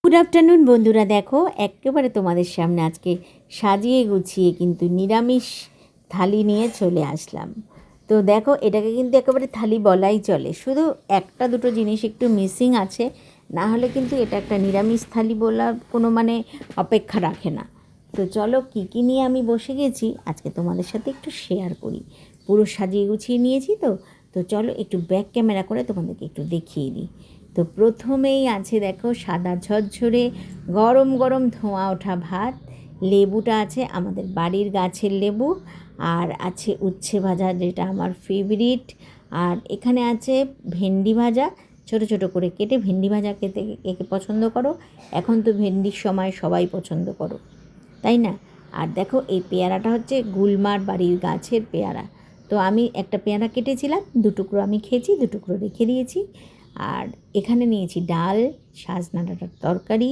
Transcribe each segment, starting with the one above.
Good afternoon বন্ধুরা, দেখো একেবারে তোমাদের সামনে আজকে সাজিয়ে গুছিয়ে কিন্তু নিরামিষ থালি নিয়ে চলে আসলাম। তো দেখো, এটাকে কিন্তু একেবারে থালি বলাই চলে, শুধু একটা দুটো জিনিস একটু মিসিং আছে, না হলে কিন্তু এটা একটা নিরামিষ থালি বলার কোনো অপেক্ষা রাখে না। তো চলো, কী নিয়ে আমি বসে গেছি আজকে তোমাদের সাথে একটু শেয়ার করি। পুরো সাজিয়ে গুছিয়ে নিয়েছি। তো চলো একটু ব্যাক ক্যামেরা করে তোমাদেরকে একটু দেখিয়ে দিই। তো প্রথমেই আছে দেখো সাদা ঝরঝরে গরম গরম ধোঁয়া ওঠা ভাত, লেবুটা আছে আমাদের বাড়ির গাছের লেবু, আর আছে উচ্ছে ভাজা যেটা আমার ফেভারিট, আর এখানে আছে ভেন্ডি ভাজা, ছোট ছোট করে কেটে। ভেন্ডি ভাজা খেতে কে পছন্দ করো? এখন তো ভেন্ডির সময়, সবাই পছন্দ করো, তাই না? আর দেখো, এই পেয়ারাটা হচ্ছে গুলমার বাড়ির গাছের পেয়ারা। তো আমি একটা পেয়ারা কেটেছিলাম, দুটুকরো আমি খেয়েছি, দুটুকরো রেখে দিয়েছি। আর এখানে নিয়েছি ডাল, সজনা ডাঁটার তরকারি,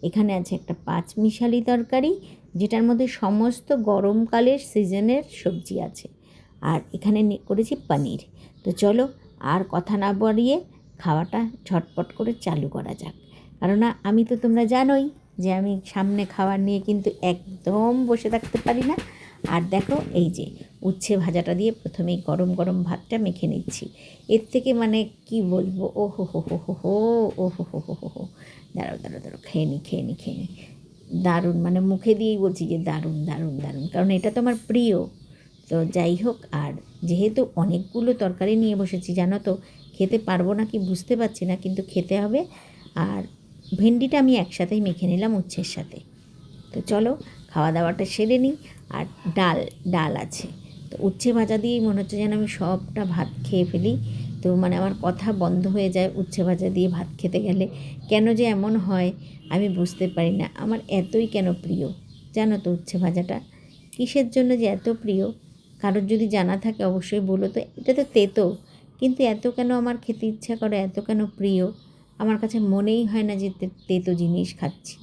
এখানে আছে একটা পাঁচমিশালি তরকারি যেটার মধ্যে সমস্ত গরমকালের সিজনের সবজি আছে, আর এখানে করেছি পনির। তো চলো, আর কথা না বাড়িয়ে খাওয়াটা ঝটপট করে চালু করা যাক। কেননা আমি তো, তোমরা জানোই যে আমি সামনে খাবার নিয়ে কিন্তু একদম বসে থাকতে পারি না। আর দেখো, এই যে উচ্ছে ভাজাটা দিয়ে প্রথমেই গরম গরম ভাতটা মেখে নিচ্ছি। এর থেকে কি বলবো, ও হো হো হো হো হো, ও হো হো হো হো হো। দাঁড়াও, খেয়ে নি। দারুণ, মুখে দিয়েই বলছি যে দারুণ দারুণ দারুণ, কারণ এটা তো আমার প্রিয়। তো যাই হোক, আর যেহেতু অনেকগুলো তরকারি নিয়ে বসেছি, জানো তো খেতে পারবো না কি বুঝতে পারছি না, কিন্তু খেতে হবে। আর ভেন্ডিটা আমি একসাথেই মেখে নিলাম উচ্ছের সাথে। তো চলো খাওয়া দাওয়াটা সেরে নিই। আর ডাল আছে। তো উচ্ছে ভাজা দিয়েই মনে হচ্ছে যেন আমি সবটা ভাত খেয়ে ফেলি। তো আমার কথা বন্ধ হয়ে যায় উচ্ছে ভাজা দিয়ে ভাত খেতে গেলে। কেন যে এমন হয় আমি বুঝতে পারি না। আমার এতই কেন প্রিয় জানো তো উচ্ছে ভাজাটা, কিসের জন্য যে এত প্রিয়? কারোর যদি জানা থাকে অবশ্যই বলো তো। এটা তো তেতো, কিন্তু এত কেন আমার খেতে ইচ্ছা করে, এত কেন প্রিয়? আমার কাছে মনেই হয় না যে তেতো জিনিস খাচ্ছি।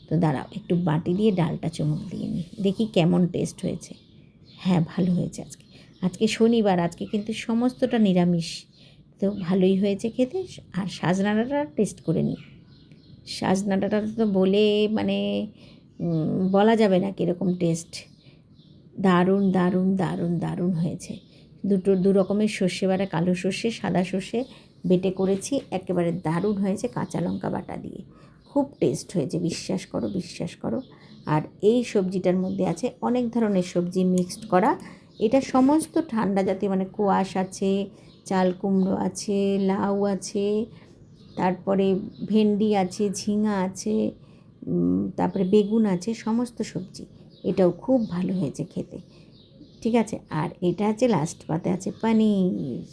তো দাঁড়াও, একটু বাটি দিয়ে ডালটা চুমুক দিয়ে নিই, দেখি কেমন টেস্ট হয়েছে। হ্যাঁ, ভালো হয়েছে। আজকে শনিবার, আজকে কিন্তু সমস্তটা নিরামিষ, তো ভালোই হয়েছে খেতে। আর সজনা ডাঁটা টেস্ট করে নিই। সজনা ডাঁটা তো বলে বলা যাবে না কীরকম টেস্ট। দারুণ দারুণ দারুণ দারুণ হয়েছে। দু রকমের সর্ষে বাটা, কালো সর্ষে, সাদা সর্ষে বেটে করেছি, একেবারে দারুণ হয়েছে কাঁচা লঙ্কা বাটা দিয়ে। খুব টেস্ট হয়েছে, বিশ্বাস করো। আর এই সবজিটার মধ্যে আছে অনেক ধরনের সবজি মিক্সড করা। এটা সমস্ত ঠান্ডা জাতীয়, কোয়াশ আছে, চাল কুমড়ো আছে, লাউ আছে, তারপরে ভেন্ডি আছে, ঝিঙা আছে, তারপরে বেগুন আছে, সমস্ত সবজি। এটাও খুব ভালো হয়েছে খেতে। ঠিক আছে, আর এটা আছে লাস্ট পাতে আছে পনির।